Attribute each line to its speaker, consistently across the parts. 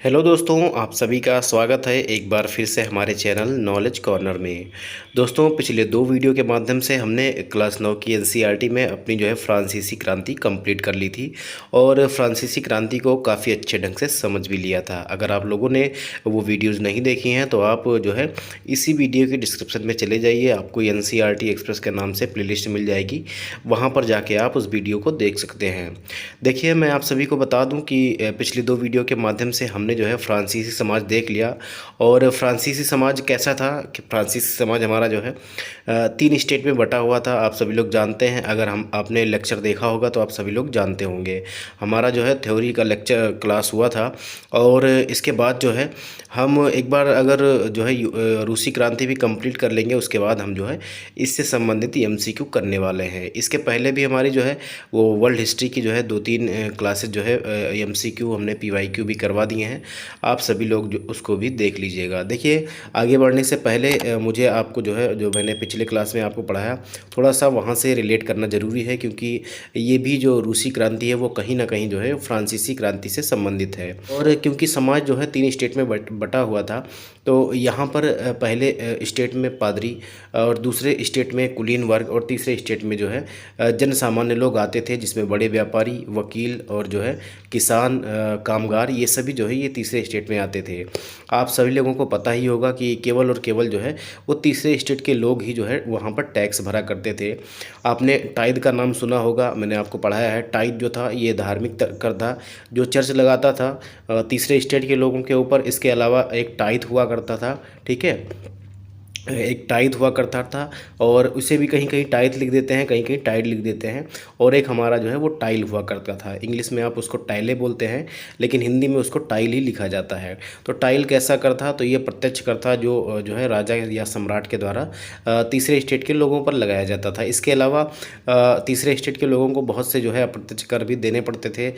Speaker 1: Hello दोस्तों, आप सभी का स्वागत है एक बार फिर से हमारे चैनल नॉलेज कॉर्नर में। दोस्तों, पिछले दो वीडियो के माध्यम से हमने क्लास 9 की एनसीईआरटी में अपनी जो है फ्रांसीसी क्रांति कंप्लीट कर ली थी और फ्रांसीसी क्रांति को काफ़ी अच्छे ढंग से समझ भी लिया था। अगर आप लोगों ने वो वीडियोज़ नहीं देखी हैं तो आप जो है इसी वीडियो के डिस्क्रिप्शन में चले जाइए, आपको एनसीईआरटी एक्सप्रेस के नाम से प्लेलिस्ट मिल जाएगी, वहाँ पर जाके आप उस वीडियो को देख सकते हैं। देखिए, मैं आप सभी को बता दूं कि पिछली दो वीडियो के माध्यम से हमने जो है फ्रांसीसी समाज देख लिया। और फ्रांसीसी समाज कैसा था कि फ्रांसीसी समाज हमारा जो है तीन स्टेट में बटा हुआ था। आप सभी लोग जानते हैं, अगर हम आपने लेक्चर देखा होगा तो आप सभी लोग जानते होंगे। हमारा जो है थ्योरी का लेक्चर क्लास हुआ था और इसके बाद जो है हम एक बार अगर जो है रूसी क्रांति भी कंप्लीट कर लेंगे, उसके बाद हम जो है इससे संबंधित एमसीक्यू करने वाले हैं। इसके पहले भी हमारी जो है वो वर्ल्ड हिस्ट्री की जो है दो तीन क्लासेस जो है एमसीक्यू हमने पीवाईक्यू भी करवा दिए हैं। आप सभी लोग जो उसको भी देख लीजिएगा। देखिए, आगे बढ़ने से पहले मुझे आपको जो है जो मैंने पिछले क्लास में आपको पढ़ाया थोड़ा सा वहाँ से रिलेट करना ज़रूरी है, क्योंकि ये भी जो रूसी क्रांति है वो कहीं ना कहीं जो है फ्रांसीसी क्रांति से संबंधित है। और क्योंकि समाज जो है तीन स्टेट में बटा हुआ था, तो यहाँ पर पहले स्टेट में पादरी और दूसरे स्टेट में कुलीन वर्ग और तीसरे स्टेट में जो है जन सामान्य लोग आते थे, जिसमें बड़े व्यापारी, वकील और जो है किसान, कामगार, ये सभी जो है ये तीसरे स्टेट में आते थे। आप सभी लोगों को पता ही होगा कि केवल और केवल जो है वो तीसरे स्टेट के लोग ही जो है वहाँ पर टैक्स भरा करते थे। आपने टाइद का नाम सुना होगा, मैंने आपको पढ़ाया है। टाइद जो था ये धार्मिक कर था, जो चर्च लगाता था तीसरे स्टेट के लोगों के ऊपर। इसके अलावा एक टाइद हुआ करता था, ठीक है, एक टाइद हुआ करता था, और उसे भी कहीं कहीं टाइद लिख देते हैं, कहीं कहीं टाइड लिख देते हैं। और एक हमारा जो है वो टाइल हुआ करता था। इंग्लिश में आप उसको टाइले बोलते हैं, लेकिन हिंदी में उसको टाइल ही लिखा जाता है। तो टाइल कैसा कर था, तो ये प्रत्यक्ष कर था जो जो है राजा या सम्राट के द्वारा तीसरे स्टेट के लोगों पर लगाया जाता था। इसके अलावा तीसरे स्टेट के लोगों को बहुत से जो है अप्रत्यक्ष कर भी देने पड़ते थे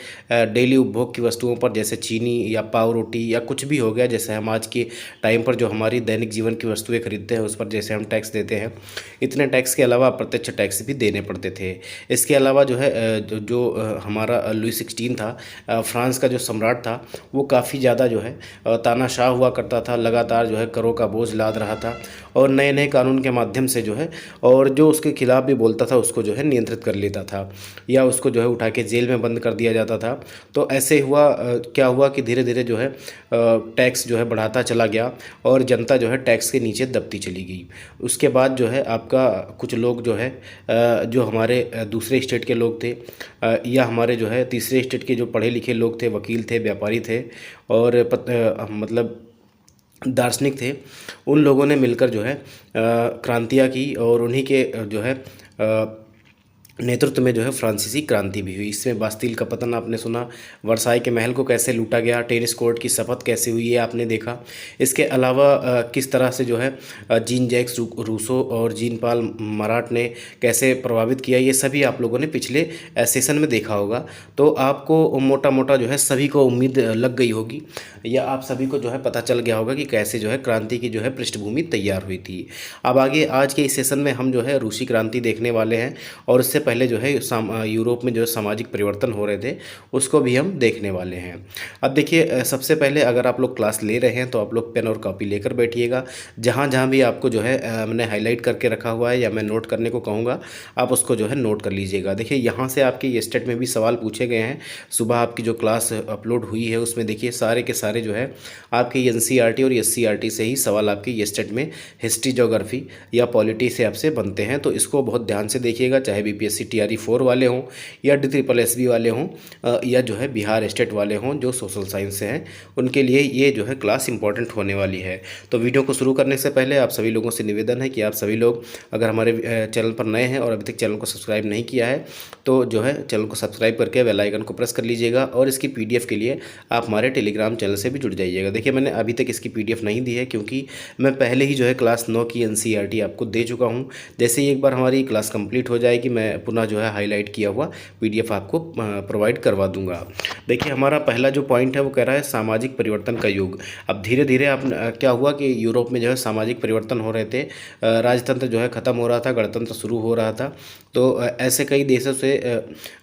Speaker 1: डेली उपभोग की वस्तुओं पर, जैसे चीनी या पाव रोटी या कुछ भी हो गया। जैसे हम आज के टाइम पर जो हमारी दैनिक जीवन की वस्तुएं खरीदते हैं उस पर जैसे हम टैक्स देते हैं, इतने टैक्स के अलावा अप्रत्यक्ष टैक्स भी देने पड़ते थे। इसके अलावा जो है हमारा लुई 16 था, फ्रांस का जो सम्राट था, वो काफ़ी ज़्यादा जो है तानाशाह हुआ करता था। लगातार जो है करों का बोझ लाद रहा था और नए नए कानून के माध्यम से जो है, और जो उसके खिलाफ भी बोलता था उसको जो है नियंत्रित कर लेता था, या उसको जो है उठा के जेल में बंद कर दिया जाता था। तो ऐसे हुआ क्या हुआ कि धीरे धीरे जो है टैक्स जो है बढ़ाता चला गया और जनता जो है टैक्स के नीचे दबती चली गई। उसके बाद जो है आपका कुछ लोग जो है जो हमारे दूसरे स्टेट के लोग थे, या हमारे जो है तीसरे स्टेट के जो पढ़े लिखे लोग थे, वकील थे, व्यापारी थे और मतलब दार्शनिक थे, उन लोगों ने मिलकर जो है क्रांतियाँ की और उन्हीं के जो है नेतृत्व में जो है फ्रांसीसी क्रांति भी हुई। इसमें बास्तील का पतन आपने सुना, वर्साई के महल को कैसे लूटा गया, टेनिस कोर्ट की शपथ कैसे हुई है आपने देखा। इसके अलावा किस तरह से जो है जीन जैक्स रूसो और जीन पाल माराट ने कैसे प्रभावित किया, ये सभी आप लोगों ने पिछले सेशन में देखा होगा। तो आपको मोटा मोटा जो है सभी को उम्मीद लग गई होगी, या आप सभी को जो है पता चल गया होगा कि कैसे जो है क्रांति की जो है पृष्ठभूमि तैयार हुई थी। अब आगे आज के इस सेशन में हम जो है रूसी क्रांति देखने वाले हैं, और उससे पहले जो है यूरोप में जो सामाजिक परिवर्तन हो रहे थे उसको भी हम देखने वाले हैं। अब देखिए, सबसे पहले अगर आप लोग क्लास ले रहे हैं तो आप लोग पेन और कॉपी लेकर बैठिएगा। जहाँ जहाँ भी आपको जो है मैंने हाईलाइट करके रखा हुआ है या मैं नोट करने को कहूँगा, आप उसको जो है नोट कर लीजिएगा। देखिए, यहाँ से आपके ये स्टेट में भी सवाल पूछे गए हैं। सुबह आपकी जो क्लास अपलोड हुई है उसमें देखिए सारे के सारे जो है आपके एनसीईआरटी और एससीईआरटी से ही सवाल आपके ये स्टेट में हिस्ट्री, ज्योग्राफी या पॉलिटी से आपसे बनते हैं। तो इसको बहुत ध्यान से देखिएगा, चाहे बीपीएससी टीआरई 4 वाले हों या DSSS वाले हों या जो है बिहार स्टेट वाले हों जो सोशल साइंस से हैं, उनके लिए ये जो है क्लास इंपॉर्टेंट होने वाली है। तो वीडियो को शुरू करने से पहले आप सभी लोगों से निवेदन है कि आप सभी लोग अगर हमारे चैनल पर नए हैं और अभी तक चैनल को सब्सक्राइब नहीं किया है तो जो है चैनल को सब्सक्राइब करके बेल आइकन को प्रेस कर लीजिएगा, और इसकी PDF के लिए आप हमारे टेलीग्राम चैनल से भी जुड़ जाइएगा। देखिए, मैंने अभी तक इसकी PDF नहीं दी है क्योंकि मैं पहले ही जो है क्लास 9 की एनसीईआरटी आपको दे चुका हूँ। जैसे ही एक बार हमारी क्लास कंप्लीट हो जाएगी मैं पुनः जो है हाईलाइट किया हुआ PDF आपको प्रोवाइड करवा दूंगा। देखिए, हमारा पहला जो पॉइंट है वो कह रहा है सामाजिक परिवर्तन का युग। अब धीरे धीरे आप क्या हुआ कि यूरोप में जो है सामाजिक परिवर्तन हो रहे थे, राजतंत्र जो है ख़त्म हो रहा था, गणतंत्र शुरू हो रहा था। तो ऐसे कई देशों से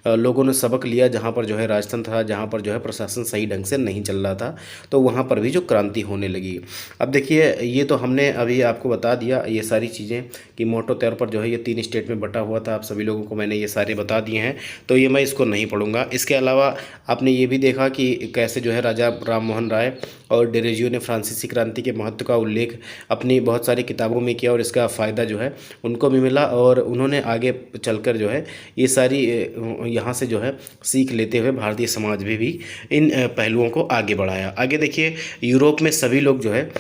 Speaker 1: लोगों ने सबक लिया जहाँ पर जो है राजतंत्र था, जहाँ पर जो है प्रशासन सही ढंग से नहीं चल रहा था, तो वहाँ पर भी जो क्रांति होने लगी। अब देखिए, ये तो हमने अभी आपको बता दिया ये सारी चीज़ें कि मोटे तौर पर जो है ये 3 स्टेट में बटा हुआ था। आप सभी लोगों को मैंने ये सारे बता दिए हैं, तो ये मैं इसको नहीं पढ़ूंगा। इसके अलावा आपने ये भी देखा कि कैसे जो है राजा राम मोहन राय और डिरेजियो ने फ्रांसीसी क्रांति के महत्व का उल्लेख अपनी बहुत सारी किताबों में किया, और इसका फ़ायदा जो है उनको भी मिला, और उन्होंने आगे चलकर जो है ये सारी यहाँ से जो है सीख लेते हुए भारतीय समाज में भी इन पहलुओं को आगे बढ़ाया। आगे देखिए, यूरोप में सभी लोग जो है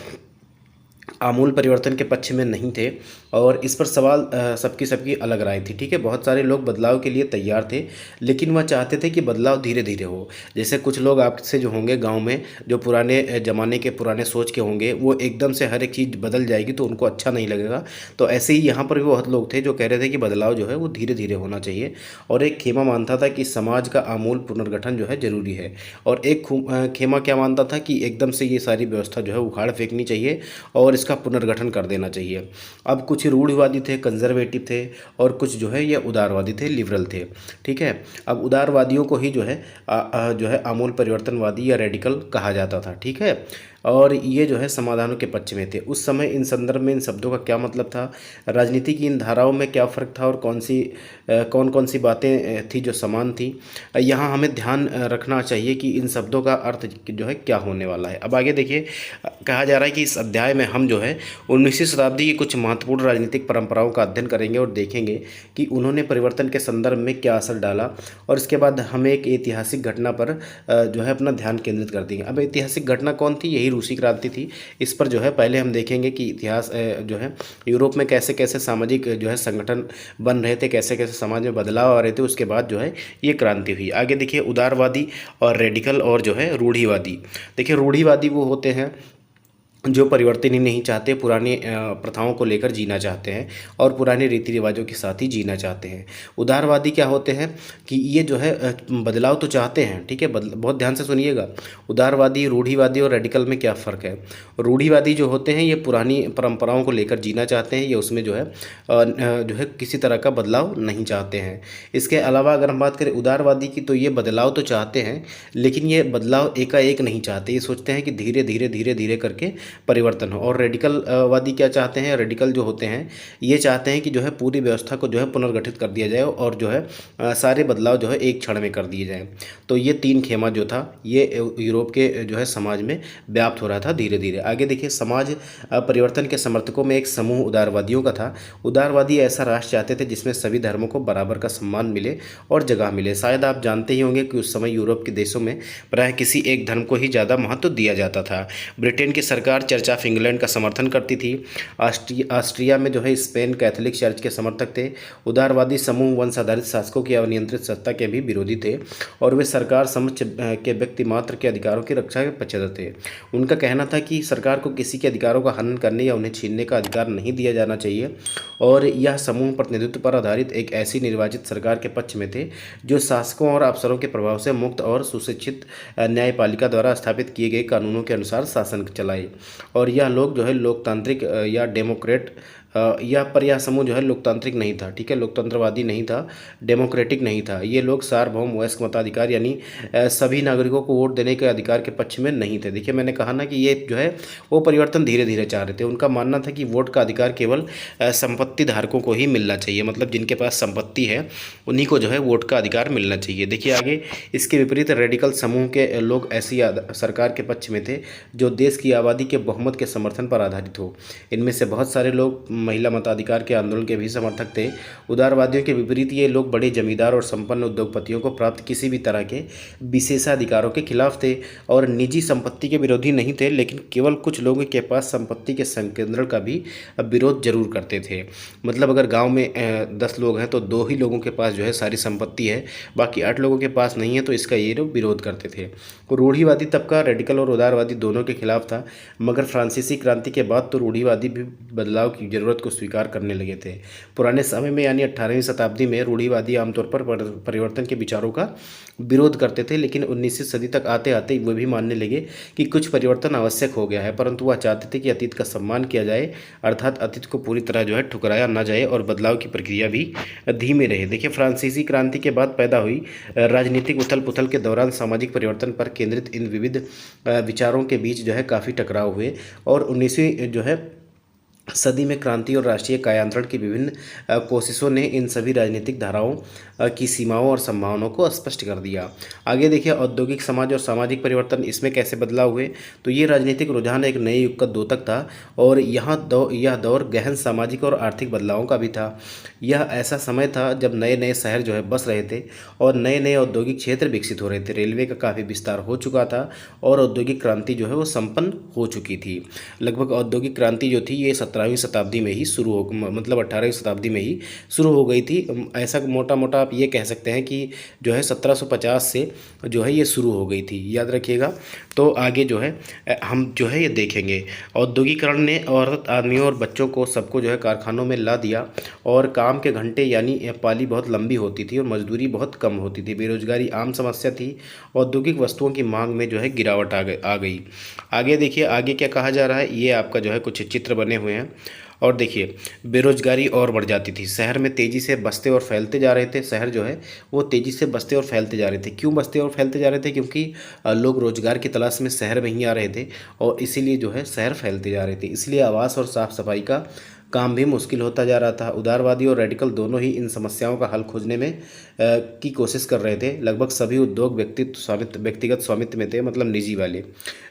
Speaker 1: आमूल परिवर्तन के पक्ष में नहीं थे, और इस पर सवाल सबकी अलग राय थी। ठीक है, बहुत सारे लोग बदलाव के लिए तैयार थे, लेकिन वह चाहते थे कि बदलाव धीरे धीरे हो। जैसे कुछ लोग आपसे जो होंगे गांव में, जो पुराने ज़माने के पुराने सोच के होंगे, वो एकदम से हर एक चीज़ बदल जाएगी तो उनको अच्छा नहीं लगेगा। तो ऐसे ही यहाँ पर भी बहुत लोग थे जो कह रहे थे कि बदलाव जो है वो धीरे धीरे होना चाहिए, और एक खेमा मानता था कि समाज का आमूल पुनर्गठन जो है ज़रूरी है, और एक खेमा क्या मानता था कि एकदम से ये सारी व्यवस्था जो है उखाड़ फेंकनी चाहिए और इसका पुनर्गठन कर देना चाहिए। अब कुछ रूढ़िवादी थे, कंजर्वेटिव थे, और कुछ जो है ये उदारवादी थे, लिबरल थे। ठीक है, अब उदारवादियों को ही जो है आमूल परिवर्तनवादी या रेडिकल कहा जाता था। ठीक है, और ये जो है समाधानों के पक्ष में थे। उस समय इन संदर्भ में इन शब्दों का क्या मतलब था, राजनीति की इन धाराओं में क्या फ़र्क था, और कौन कौन सी बातें थी जो समान थी, यहाँ हमें ध्यान रखना चाहिए कि इन शब्दों का अर्थ जो है क्या होने वाला है। अब आगे देखिए, कहा जा रहा है कि इस अध्याय में हम जो है 19वीं शताब्दी की कुछ महत्वपूर्ण राजनीतिक परंपराओं का अध्ययन करेंगे और देखेंगे कि उन्होंने परिवर्तन के संदर्भ में क्या असर डाला, और इसके बाद हम एक ऐतिहासिक घटना पर जो है अपना ध्यान केंद्रित कर देंगे। अब ऐतिहासिक घटना कौन थी? यही रूसी क्रांति थी। इस पर जो है पहले हम देखेंगे कि इतिहास जो है यूरोप में कैसे कैसे सामाजिक जो है संगठन बन रहे थे, कैसे कैसे समाज में बदलाव आ रहे थे, उसके बाद जो है ये क्रांति हुई। आगे देखिए, उदारवादी और रेडिकल और जो है रूढ़िवादी। देखिए, रूढ़िवादी वो होते हैं जो परिवर्तन ही नहीं चाहते, पुरानी प्रथाओं को लेकर जीना चाहते हैं और पुराने रीति रिवाजों के साथ ही जीना चाहते हैं। उदारवादी क्या होते हैं कि ये जो है बदलाव तो चाहते हैं। ठीक है, बहुत ध्यान से सुनिएगा। उदारवादी, रूढ़िवादी और रेडिकल में क्या फ़र्क है? रूढ़िवादी जो होते हैं ये पुरानी परंपराओं को लेकर जीना चाहते हैं, ये उसमें जो है किसी तरह का बदलाव नहीं चाहते हैं। इसके अलावा अगर हम बात करें उदारवादी की, तो ये बदलाव तो चाहते हैं, लेकिन ये बदलाव एकाएक नहीं चाहते। ये सोचते हैं कि धीरे धीरे धीरे धीरे करके परिवर्तन हो। और रेडिकल वादी क्या चाहते हैं? रेडिकल जो होते हैं ये चाहते हैं कि जो है पूरी व्यवस्था को जो है पुनर्गठित कर दिया जाए, और जो है सारे बदलाव जो है एक क्षण में कर दिए जाएं। तो ये 3 खेमा जो था ये यूरोप के जो है समाज में व्याप्त हो रहा था धीरे धीरे। आगे देखिए, समाज परिवर्तन के समर्थकों में एक समूह उदारवादियों का था। उदारवादी ऐसा राष्ट्र चाहते थे जिसमें सभी धर्मों को बराबर का सम्मान मिले और जगह मिले। शायद आप जानते ही होंगे कि उस समय यूरोप के देशों में प्रायः किसी एक धर्म को ही ज़्यादा महत्व दिया जाता था। ब्रिटेन की सरकार चर्च ऑफ इंग्लैंड का समर्थन करती थी। ऑस्ट्रिया में जो है स्पेन कैथोलिक चर्च के समर्थक थे। उदारवादी समूह वंश आधारित शासकों की अनियंत्रित सत्ता के भी विरोधी थे, और वे सरकार समक्ष के व्यक्ति मात्र के अधिकारों की रक्षा के पक्षधर थे। उनका कहना था कि सरकार को किसी के अधिकारों का हनन करने या उन्हें छीनने का अधिकार नहीं दिया जाना चाहिए, और यह समूह प्रतिनिधित्व पर आधारित एक ऐसी निर्वाचित सरकार के पक्ष में थे जो शासकों और अफसरों के प्रभाव से मुक्त और सुशिक्षित न्यायपालिका द्वारा स्थापित किए गए कानूनों के अनुसार शासन चलाए। और यह लोग जो है लोकतांत्रिक या डेमोक्रेट पर यह समूह जो है लोकतांत्रिक नहीं था। ठीक है, लोकतंत्रवादी नहीं था, डेमोक्रेटिक नहीं था। ये लोग सार्वभौम वयस्क मताधिकार यानी सभी नागरिकों को वोट देने के अधिकार के पक्ष में नहीं थे। देखिए, मैंने कहा ना कि ये जो है वो परिवर्तन धीरे धीरे चाह रहे थे। उनका मानना था कि वोट का अधिकार केवल संपत्ति धारकों को ही मिलना चाहिए, मतलब जिनके पास संपत्ति है उन्हीं को जो है वोट का अधिकार मिलना चाहिए। देखिए आगे, इसके विपरीत रेडिकल समूह के लोग ऐसी सरकार के पक्ष में थे जो देश की आबादी के बहुमत के समर्थन पर आधारित हो। इनमें से बहुत सारे लोग महिला मताधिकार के आंदोलन के भी समर्थक थे। उदारवादियों के विपरीत ये लोग बड़े जमींदार और संपन्न उद्योगपतियों को प्राप्त किसी भी तरह के विशेषाधिकारों के खिलाफ थे, और निजी संपत्ति के विरोधी नहीं थे, लेकिन केवल कुछ लोगों के पास संपत्ति के संकेंद्रण का भी विरोध जरूर करते थे। मतलब अगर गांव में 10 लोग हैं तो 2 ही लोगों के पास जो है सारी संपत्ति है, बाकी 8 लोगों के पास नहीं है, तो इसका ये लोग विरोध करते थे। रूढ़िवादी तबका रेडिकल और उदारवादी दोनों के खिलाफ था, मगर फ्रांसीसी क्रांति के बाद तो रूढ़िवादी भी बदलाव की जरूरत ज़रूरत को स्वीकार करने लगे थे। पुराने समय में यानी 18वीं शताब्दी में रूढ़िवादी आमतौर पर परिवर्तन के विचारों का विरोध करते थे, लेकिन 19वीं सदी तक आते आते वे भी मानने लगे कि कुछ परिवर्तन आवश्यक हो गया है, परंतु वह चाहते थे कि अतीत का सम्मान किया जाए, अर्थात अतीत को पूरी तरह जो है ठुकराया ना जाए और बदलाव की प्रक्रिया भी धीमी रहे। देखिए, फ्रांसीसी क्रांति के बाद पैदा हुई राजनीतिक उथल पुथल के दौरान सामाजिक परिवर्तन पर केंद्रित इन विविध विचारों के बीच जो है काफ़ी टकराव हुए और 19वीं जो है सदी में क्रांति और राष्ट्रीय कायांतरण की विभिन्न कोशिशों ने इन सभी राजनीतिक धाराओं की सीमाओं और संभावनाओं को स्पष्ट कर दिया। आगे देखिए, औद्योगिक समाज और सामाजिक परिवर्तन इसमें कैसे बदलाव हुए। तो ये राजनीतिक रुझान एक नए युग का द्योतक था और यह दौर गहन सामाजिक और आर्थिक बदलावों का भी था। यह ऐसा समय था जब नए नए शहर जो है बस रहे थे और नए नए औद्योगिक क्षेत्र विकसित हो रहे थे। रेलवे का काफ़ी विस्तार हो चुका था और औद्योगिक क्रांति जो है वो संपन्न हो चुकी थी। लगभग औद्योगिक क्रांति जो थी ये 17वीं शताब्दी में ही शुरू हो मतलब 18वीं शताब्दी में ही शुरू हो गई थी। ऐसा मोटा मोटा आप ये कह सकते हैं कि जो है 1750 से जो है ये शुरू हो गई थी, याद रखिएगा। तो आगे जो है हम जो है ये देखेंगे। औद्योगिकरण ने औरत, आदमियों और बच्चों को सबको जो है कारखानों में ला दिया और काम के घंटे यानी पाली बहुत लंबी होती थी और मजदूरी बहुत कम होती थी। बेरोजगारी आम समस्या थी। औद्योगिक वस्तुओं की मांग में जो है गिरावट आ गई। आगे देखिए, आगे क्या कहा जा रहा है, ये आपका जो है कुछ चित्र बने हुए हैं। और देखिए, बेरोजगारी और बढ़ जाती थी। शहर में तेज़ी से बसते और फैलते जा रहे थे। शहर जो है वो तेज़ी से बसते और फैलते जा रहे थे। क्यों बसते और फैलते जा रहे थे? क्योंकि लोग रोजगार की तलाश में शहर में ही आ रहे थे और इसीलिए जो है शहर फैलते जा रहे थे। इसलिए आवास और साफ सफाई का काम भी मुश्किल होता जा रहा था। उदारवादी और रेडिकल दोनों ही इन समस्याओं का हल खोजने में की कोशिश कर रहे थे। लगभग सभी उद्योग व्यक्तिगत स्वामित्व में थे, मतलब निजी वाले।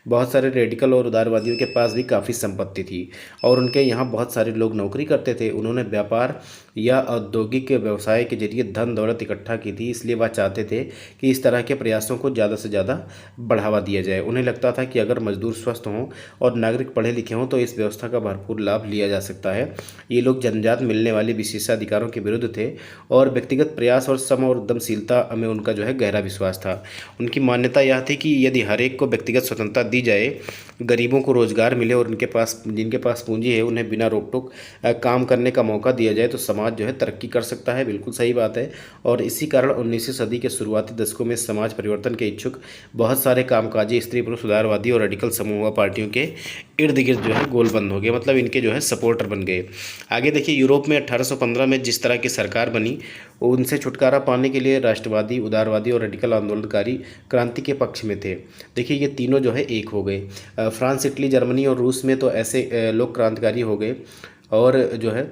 Speaker 1: बहुत सारे रेडिकल और उदारवादियों के पास भी काफ़ी संपत्ति थी और उनके यहाँ बहुत सारे लोग नौकरी करते थे। उन्होंने व्यापार या औद्योगिक व्यवसाय के जरिए धन दौलत इकट्ठा की थी, इसलिए वह चाहते थे कि इस तरह के प्रयासों को ज़्यादा से ज़्यादा बढ़ावा दिया जाए। उन्हें लगता था कि अगर मजदूर स्वस्थ हों और नागरिक पढ़े लिखे हों तो इस व्यवस्था का भरपूर लाभ लिया जा सकता है। ये लोग जन्मजात मिलने वाले विशेषाधिकारों के विरुद्ध थे और व्यक्तिगत प्रयास और श्रम और उद्यमशीलता में उनका जो है गहरा विश्वास था। उनकी मान्यता यह थी कि यदि हर एक को व्यक्तिगत स्वतंत्रता दी जाए, गरीबों को रोजगार मिले और जिनके पास पूंजी है उन्हें बिना रोक टोक काम करने का मौका दिया जाए तो समाज जो है तरक्की कर सकता है। बिल्कुल सही बात है। और इसी कारण 19वीं सदी के शुरुआती दशकों में समाज परिवर्तन के इच्छुक बहुत सारे कामकाजी स्त्री पुरुष उदारवादी और रेडिकल समूह पार्टियों के इर्द गिर्द जो है गोलबंद हो गए, मतलब इनके जो है सपोर्टर बन गए। आगे देखिए, यूरोप में 1815 में जिस तरह की सरकार बनी, उनसे छुटकारा पाने के लिए राष्ट्रवादी, उदारवादी और रेडिकल आंदोलनकारी क्रांति के पक्ष में थे। देखिए, ये तीनों जो है एक हो गए। फ्रांस, इटली, जर्मनी और रूस में तो ऐसे लोग क्रांतिकारी हो गए और जो है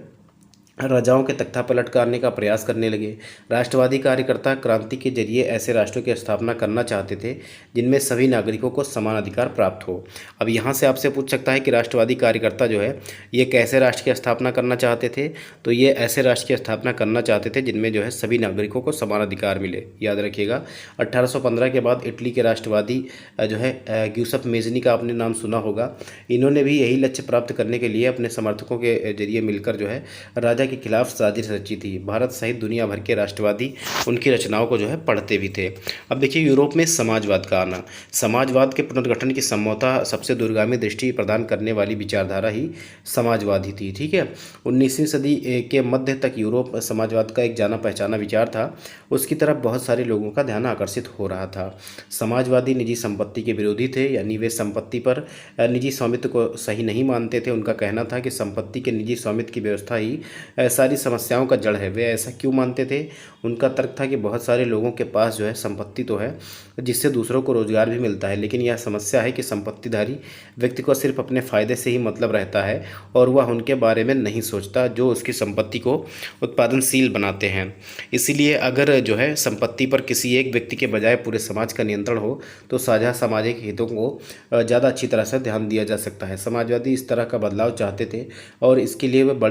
Speaker 1: राजाओं के तख्ता पलट करने का प्रयास करने लगे। राष्ट्रवादी कार्यकर्ता क्रांति के जरिए ऐसे राष्ट्रों की स्थापना करना चाहते थे जिनमें सभी नागरिकों को समान अधिकार प्राप्त हो। अब यहाँ से आपसे पूछ सकता है कि राष्ट्रवादी कार्यकर्ता जो है ये कैसे राष्ट्र की स्थापना करना चाहते थे। तो ये ऐसे राष्ट्र की स्थापना करना चाहते थे जिनमें जो है सभी नागरिकों को समान अधिकार मिले। याद रखिएगा, 1815 के बाद इटली के राष्ट्रवादी जो है ग्यूसेप मेज़नी का आपने नाम सुना होगा। इन्होंने भी यही लक्ष्य प्राप्त करने के लिए अपने समर्थकों के जरिए मिलकर जो है राजा के खिलाफ साजिश रची थी। भारत सहित दुनिया भर के राष्ट्रवादी उनकी रचनाओं को जो है पढ़ते भी थे। अब देखिए, यूरोप में समाजवाद का आना। समाजवाद के पुनर्गठन की संभवतः सबसे दूरगामी दृष्टि प्रदान करने वाली विचारधारा ही समाजवाद ही थी। ठीक है, 19वीं सदी के मध्य तक यूरोप समाजवाद का एक जाना पहचाना विचार था। उसकी तरफ बहुत सारे लोगों का ध्यान आकर्षित हो रहा था। समाजवादी निजी संपत्ति के विरोधी थे, यानी वे संपत्ति पर निजी स्वामित्व को सही नहीं मानते थे। उनका कहना था कि संपत्ति के निजी स्वामित्व की व्यवस्था ही सारी समस्याओं का जड़ है। वे ऐसा क्यों मानते थे? उनका तर्क था कि बहुत सारे लोगों के पास जो है संपत्ति तो है जिससे दूसरों को रोजगार भी मिलता है, लेकिन यह समस्या है कि संपत्तिधारी व्यक्ति को सिर्फ अपने फ़ायदे से ही मतलब रहता है और वह उनके बारे में नहीं सोचता जो उसकी संपत्ति को उत्पादनशील बनाते हैं। इसीलिए अगर जो है संपत्ति पर किसी एक व्यक्ति के बजाय पूरे समाज का नियंत्रण हो तो साझा सामाजिक हितों को ज़्यादा अच्छी तरह से ध्यान दिया जा सकता है। समाजवादी इस तरह का बदलाव चाहते थे और इसके लिए वे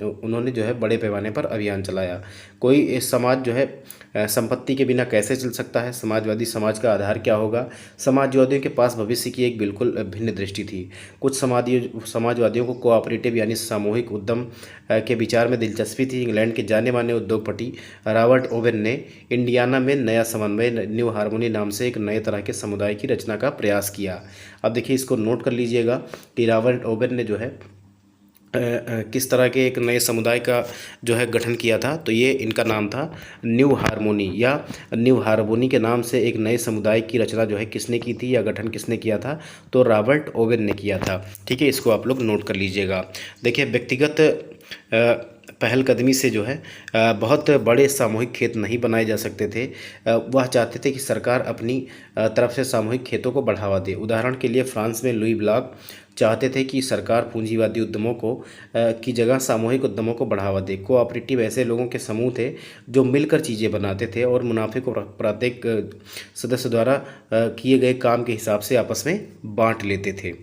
Speaker 1: उन्होंने जो है बड़े पैमाने पर अभियान चलाया। कोई इस समाज जो है संपत्ति के बिना कैसे चल सकता है? समाजवादी समाज का आधार क्या होगा? समाजवादियों के पास भविष्य की एक बिल्कुल भिन्न दृष्टि थी। कुछ समाजवादियों को कोऑपरेटिव यानी सामूहिक उद्यम के विचार में दिलचस्पी थी। इंग्लैंड के जाने माने उद्योगपति रॉबर्ट ओवेन ने इंडियाना में नया समन्वय न्यू हार्मोनी नाम से एक नए तरह के समुदाय की रचना का प्रयास किया। अब देखिए, इसको नोट कर लीजिएगा कि रॉबर्ट ओवेन ने जो है किस तरह के एक नए समुदाय का जो है गठन किया था, तो ये इनका नाम था न्यू हार्मोनी, या न्यू हार्मोनी के नाम से एक नए समुदाय की रचना जो है किसने की थी या गठन किसने किया था, तो रॉबर्ट ओवेन ने किया था। ठीक है, इसको आप लोग नोट कर लीजिएगा। देखिए, व्यक्तिगत पहलकदमी से जो है बहुत बड़े सामूहिक खेत नहीं बनाए जा सकते थे। वह चाहते थे कि सरकार अपनी तरफ से सामूहिक खेतों को बढ़ावा दे। उदाहरण के लिए फ्रांस में लुई ब्लॉक चाहते थे कि सरकार पूंजीवादी उद्यमों को की जगह सामूहिक उद्यमों को बढ़ावा दे। कोऑपरेटिव ऐसे लोगों के समूह थे जो मिलकर चीज़ें बनाते थे और मुनाफे को प्रत्येक सदस्य द्वारा किए गए काम के हिसाब से आपस में बांट लेते थे।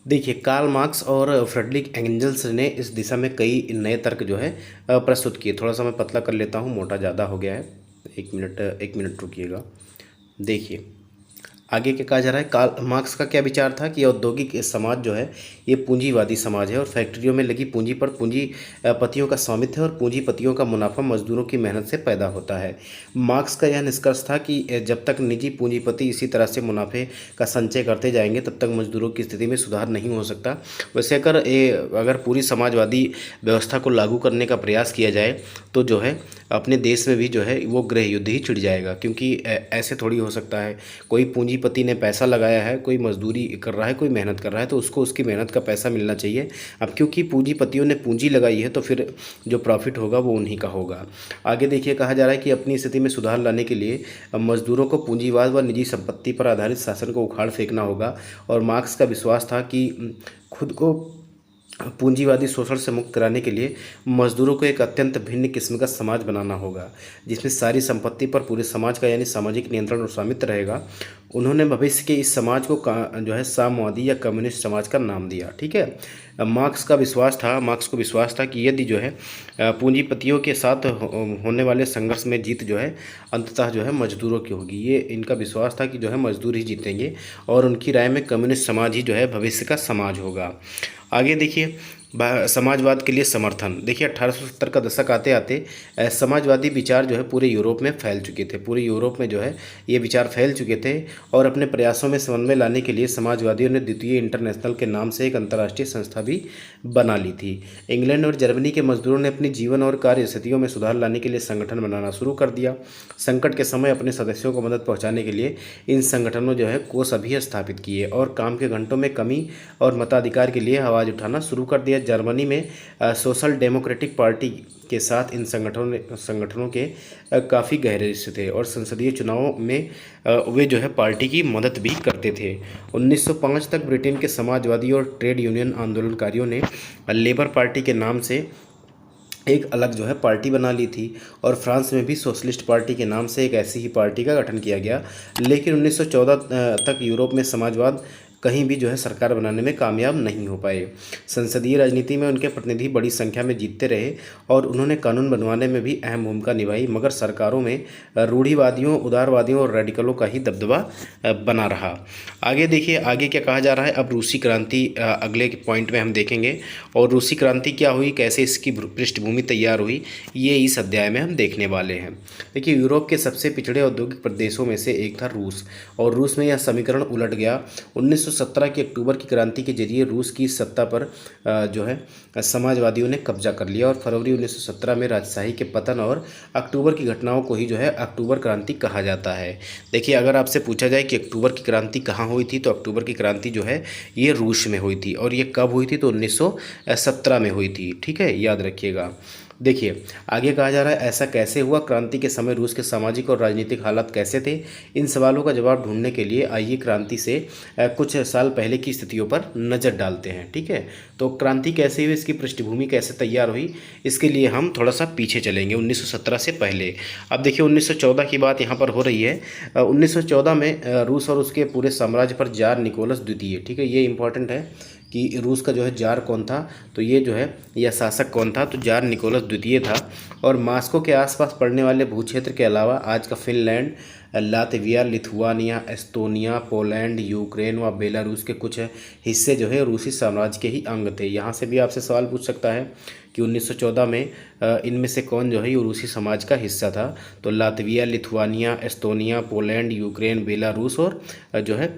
Speaker 1: देखिए, कार्ल मार्क्स और फ्रेडरिक एंगल्स ने इस दिशा में कई नए तर्क जो है प्रस्तुत किए। थोड़ा सा मैं पतला कर लेता हूँ, मोटा ज़्यादा हो गया है। एक मिनट रुकिएगा। देखिए, आगे क्या कहा जा रहा है। कार्ल मार्क्स का क्या विचार था कि औद्योगिक समाज जो है ये पूंजीवादी समाज है और फैक्ट्रियों में लगी पूंजी पर पूंजीपतियों का स्वामित्व है और पूंजीपतियों का मुनाफा मजदूरों की मेहनत से पैदा होता है। मार्क्स का यह निष्कर्ष था कि जब तक निजी पूंजीपति इसी तरह से मुनाफे का संचय करते जाएंगे तब तक मजदूरों की स्थिति में सुधार नहीं हो सकता। वैसे अगर पूरी समाजवादी व्यवस्था को लागू करने का प्रयास किया जाए तो जो है अपने देश में भी जो है वो गृह युद्ध ही छिड़ जाएगा, क्योंकि ऐसे थोड़ी हो सकता है। कोई पूंजीपति ने पैसा लगाया है, कोई मजदूरी कर रहा है, कोई मेहनत कर रहा है, तो उसको उसकी मेहनत का पैसा मिलना चाहिए। अब क्योंकि पूंजीपतियों ने पूंजी लगाई है तो फिर जो प्रॉफिट होगा वो उन्हीं का होगा। आगे देखिए, कहा जा रहा है कि अपनी स्थिति में सुधार लाने के लिए मजदूरों को पूंजीवाद व निजी संपत्ति पर आधारित शासन को उखाड़ फेंकना होगा। और मार्क्स का विश्वास था कि खुद को पूंजीवादी शोषण से मुक्त कराने के लिए मजदूरों को एक अत्यंत भिन्न किस्म का समाज बनाना होगा जिसमें सारी संपत्ति पर पूरे समाज का यानी सामाजिक नियंत्रण और स्वामित्व रहेगा। उन्होंने भविष्य के इस समाज को जो है साम्यवादी या कम्युनिस्ट समाज का नाम दिया। ठीक है, मार्क्स को विश्वास था कि यदि जो है पूंजीपतियों के साथ होने वाले संघर्ष में जीत जो है अंततः जो है मजदूरों की होगी। ये इनका विश्वास था कि जो है मजदूर ही जीतेंगे और उनकी राय में कम्युनिस्ट समाज ही जो है भविष्य का समाज होगा। आगे देखिए, समाजवाद के लिए समर्थन। देखिए, 1870 का दशक आते आते समाजवादी विचार जो है पूरे यूरोप में फैल चुके थे। पूरे यूरोप में जो है ये विचार फैल चुके थे और अपने प्रयासों में समन्वय लाने के लिए समाजवादियों ने द्वितीय इंटरनेशनल के नाम से एक अंतर्राष्ट्रीय संस्था भी बना ली थी। इंग्लैंड और जर्मनी के मजदूरों ने अपनी जीवन और कार्य स्थितियों में सुधार लाने के लिए संगठन बनाना शुरू कर दिया। संकट के समय अपने सदस्यों को मदद पहुँचाने के लिए इन संगठनों जो है कोष अभी स्थापित किए और काम के घंटों में कमी और मताधिकार के लिए आवाज़ उठाना शुरू कर दिया। जर्मनी में सोशल डेमोक्रेटिक पार्टी के साथ इन संगठनों के काफ़ी गहरे रिश्ते थे और संसदीय चुनावों में वे जो है पार्टी की मदद भी करते थे। 1905 तक ब्रिटेन के समाजवादी और ट्रेड यूनियन आंदोलनकारियों ने लेबर पार्टी के नाम से एक अलग जो है पार्टी बना ली थी और फ्रांस में भी सोशलिस्ट पार्टी के नाम से एक ऐसी ही पार्टी का गठन किया गया। लेकिन 1914 तक यूरोप में समाजवाद कहीं भी जो है सरकार बनाने में कामयाब नहीं हो पाए। संसदीय राजनीति में उनके प्रतिनिधि बड़ी संख्या में जीतते रहे और उन्होंने कानून बनवाने में भी अहम भूमिका निभाई, मगर सरकारों में रूढ़िवादियों, उदारवादियों और रेडिकलों का ही दबदबा बना रहा। आगे देखिए, आगे क्या कहा जा रहा है। अब रूसी क्रांति अगले पॉइंट में हम देखेंगे और रूसी क्रांति क्या हुई, कैसे इसकी पृष्ठभूमि तैयार हुई, ये इस अध्याय में हम देखने वाले हैं। देखिए, यूरोप के सबसे पिछड़े औद्योगिक प्रदेशों में से एक था रूस और रूस में यह समीकरण उलट गया। 1917 के अक्टूबर की क्रांति के जरिए रूस की सत्ता पर जो है समाजवादियों ने कब्जा कर लिया और फरवरी 1917 में राजशाही के पतन और अक्टूबर की घटनाओं को ही जो है अक्टूबर क्रांति कहा जाता है। देखिए, अगर आपसे पूछा जाए कि अक्टूबर की क्रांति कहाँ हुई थी, तो अक्टूबर की क्रांति जो है ये रूस में हुई थी और ये कब हुई थी, तो 1917 में हुई थी। ठीक है, याद रखिएगा। देखिए, आगे कहा जा रहा है ऐसा कैसे हुआ, क्रांति के समय रूस के सामाजिक और राजनीतिक हालात कैसे थे। इन सवालों का जवाब ढूंढने के लिए आइए क्रांति से कुछ साल पहले की स्थितियों पर नज़र डालते हैं। ठीक है, तो क्रांति कैसे हुई, इसकी पृष्ठभूमि कैसे तैयार हुई, इसके लिए हम थोड़ा सा पीछे चलेंगे 1917 से पहले। अब देखिए, 1914 की बात यहाँ पर हो रही है। 1914 में रूस और उसके पूरे साम्राज्य पर जार निकोलस द्वितीय, ठीक है, ये इंपॉर्टेंट है कि रूस का जो है जार कौन था, तो ये जो है यह शासक कौन था, तो जार निकोलस द्वितीय था। और मास्को के आसपास पड़ने वाले भूक्षेत्र के अलावा आज का Finland, Latvia, Lithuania, Estonia, Poland, Ukraine व बेलारूस के कुछ हिस्से जो है रूसी साम्राज्य के ही अंग थे। यहाँ से भी आपसे सवाल पूछ सकता है कि 1914 में इनमें से कौन जो है ये रूसी समाज का हिस्सा था, तो Latvia, Lithuania, Estonia, Poland, Ukraine, Belarus और जो है